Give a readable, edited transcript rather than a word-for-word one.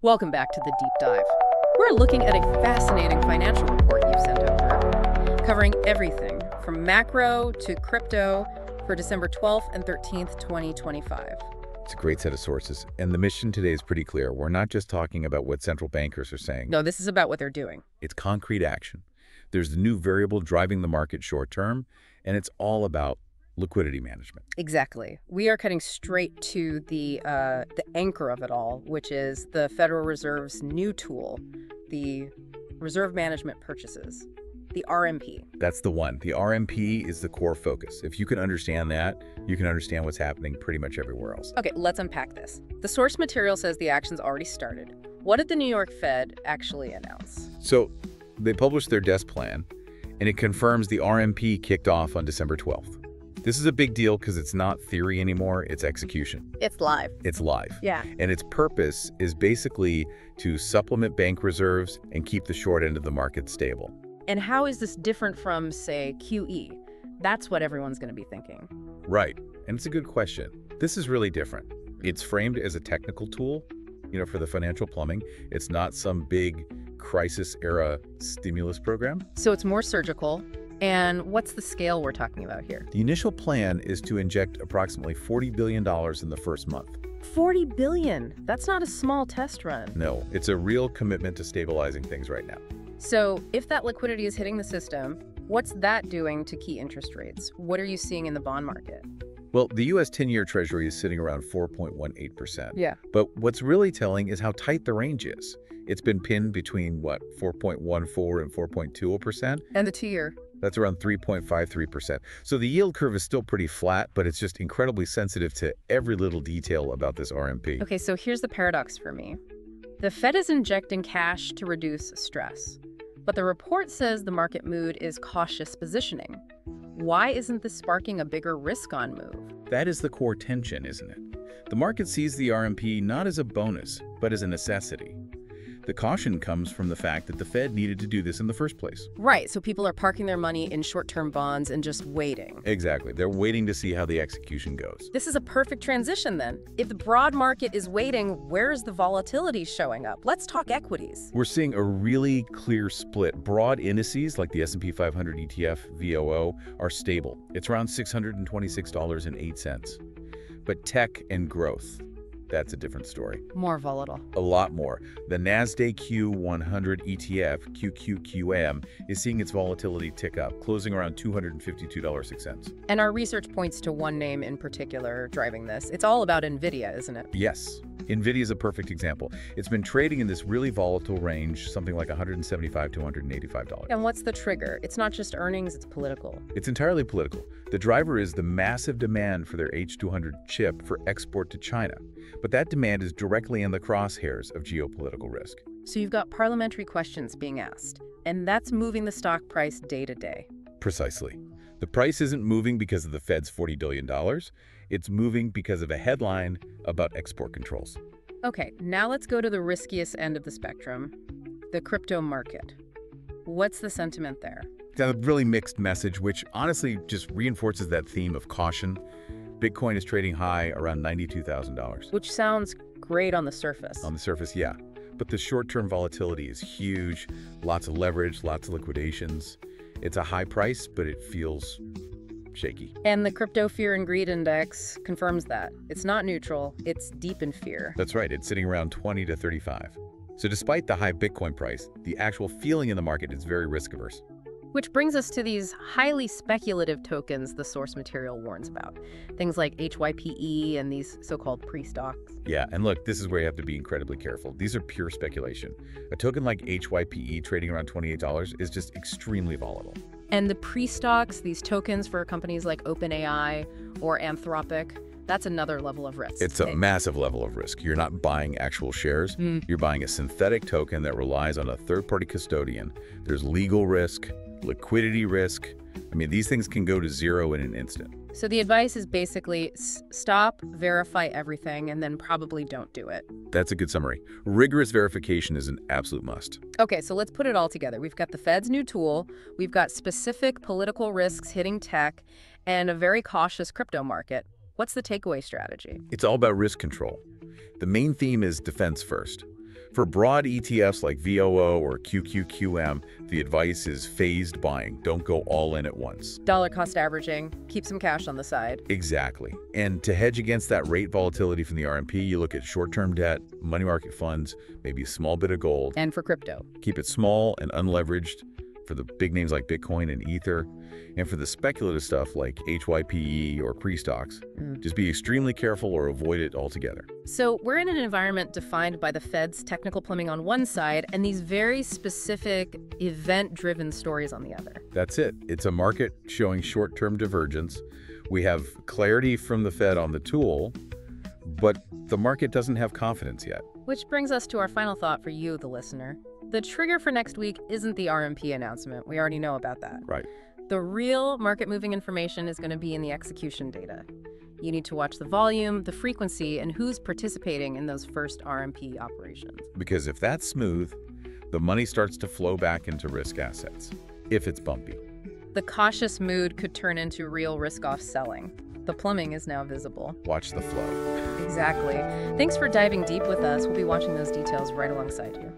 Welcome back to the Deep Dive. We're looking at a fascinating financial report you've sent over, covering everything from macro to crypto for December 12th and 13th, 2025. It's a great set of sources, and the mission today is pretty clear. We're not just talking about what central bankers are saying. No, this is about what they're doing. It's concrete action. There's the new variable driving the market short term, and it's all about liquidity management. Exactly. We are cutting straight to the anchor of it all, which is the Federal Reserve's new tool, the Reserve Management Purchases, the RMP. That's the one. The RMP is the core focus. If you can understand that, you can understand what's happening pretty much everywhere else. Okay, let's unpack this. The source material says the action's already started. What did the New York Fed actually announce? So they published their desk plan, and it confirms the RMP kicked off on December 12th. This is a big deal because it's not theory anymore, it's execution. It's live. It's live. Yeah. And its purpose is basically to supplement bank reserves and keep the short end of the market stable. And how is this different from, say, QE? That's what everyone's going to be thinking. Right. And it's a good question. This is really different. It's framed as a technical tool, for the financial plumbing. It's not some big crisis-era stimulus program. So it's more surgical. And what's the scale we're talking about here? The initial plan is to inject approximately $40 billion in the first month. $40 billion? That's not a small test run. No, it's a real commitment to stabilizing things right now. So if that liquidity is hitting the system, what's that doing to key interest rates? What are you seeing in the bond market? Well, the U.S. 10-year Treasury is sitting around 4.18%. Yeah. But what's really telling is how tight the range is. It's been pinned between, 4.14 and 4.20%? And the 2-year? That's around 3.53%. So the yield curve is still pretty flat, but it's just incredibly sensitive to every little detail about this RMP. Okay, so here's the paradox for me. The Fed is injecting cash to reduce stress, but the report says the market mood is cautious positioning. Why isn't this sparking a bigger risk-on move? That is the core tension, isn't it? The market sees the RMP not as a bonus, but as a necessity. The caution comes from the fact that the Fed needed to do this in the first place. Right, so people are parking their money in short-term bonds and just waiting. Exactly. They're waiting to see how the execution goes. This is a perfect transition then. If the broad market is waiting, where is the volatility showing up? Let's talk equities. We're seeing a really clear split. Broad indices like the S&P 500 ETF, VOO, are stable. It's around $626.08. But tech and growth, that's a different story. More volatile. A lot more. The NASDAQ Q100 ETF, QQQM, is seeing its volatility tick up, closing around $252.06. And our research points to one name in particular driving this. It's all about NVIDIA, isn't it? Yes. NVIDIA is a perfect example. It's been trading in this really volatile range, something like $175 to $185. And what's the trigger? It's not just earnings, it's political. It's entirely political. The driver is the massive demand for their H200 chip for export to China. But that demand is directly in the crosshairs of geopolitical risk. So you've got parliamentary questions being asked, and that's moving the stock price day to day. Precisely. The price isn't moving because of the Fed's $40 billion. It's moving because of a headline about export controls. Okay, now let's go to the riskiest end of the spectrum, the crypto market. What's the sentiment there? It's a really mixed message, which honestly just reinforces that theme of caution. Bitcoin is trading high around $92,000. Which sounds great on the surface. On the surface, yeah. But the short-term volatility is huge. Lots of leverage, lots of liquidations. It's a high price, but it feels shaky. And the Crypto Fear and Greed Index confirms that. It's not neutral, it's deep in fear. That's right, it's sitting around 20 to 35. So despite the high Bitcoin price, the actual feeling in the market is very risk-averse. Which brings us to these highly speculative tokens the source material warns about. Things like HYPE and these so-called pre-stocks. Yeah, and look, this is where you have to be incredibly careful. These are pure speculation. A token like HYPE trading around $28 is just extremely volatile. And the pre-stocks, these tokens for companies like OpenAI or Anthropic, that's another level of risk. It's a massive level of risk. You're not buying actual shares. You're buying a synthetic token that relies on a third-party custodian. There's legal risk, liquidity risk. I mean, these things can go to zero in an instant. So the advice is basically stop, verify everything, and then probably don't do it. That's a good summary. Rigorous verification is an absolute must. Okay, so let's put it all together. We've got the Fed's new tool, we've got specific political risks hitting tech, and a very cautious crypto market. What's the takeaway strategy? It's all about risk control. The main theme is defense first. For broad ETFs like VOO or QQQM, the advice is phased buying. Don't go all in at once. Dollar cost averaging, keep some cash on the side. Exactly. And to hedge against that rate volatility from the RMP, you look at short-term debt, money market funds, maybe a small bit of gold. And for crypto, Keep it small and unleveraged for the big names like Bitcoin and Ether. And for the speculative stuff like HYPE or pre-stocks, just be extremely careful or avoid it altogether. So we're in an environment defined by the Fed's technical plumbing on one side and these very specific event-driven stories on the other. That's it. It's a market showing short-term divergence. We have clarity from the Fed on the tool, but the market doesn't have confidence yet. Which brings us to our final thought for you, the listener. The trigger for next week isn't the RMP announcement. We already know about that. Right. The real market-moving information is going to be in the execution data. You need to watch the volume, the frequency, and who's participating in those first RMP operations. Because if that's smooth, the money starts to flow back into risk assets, if it's bumpy. The cautious mood could turn into real risk-off selling. The plumbing is now visible. Watch the flow. Exactly. Thanks for diving deep with us. We'll be watching those details right alongside you.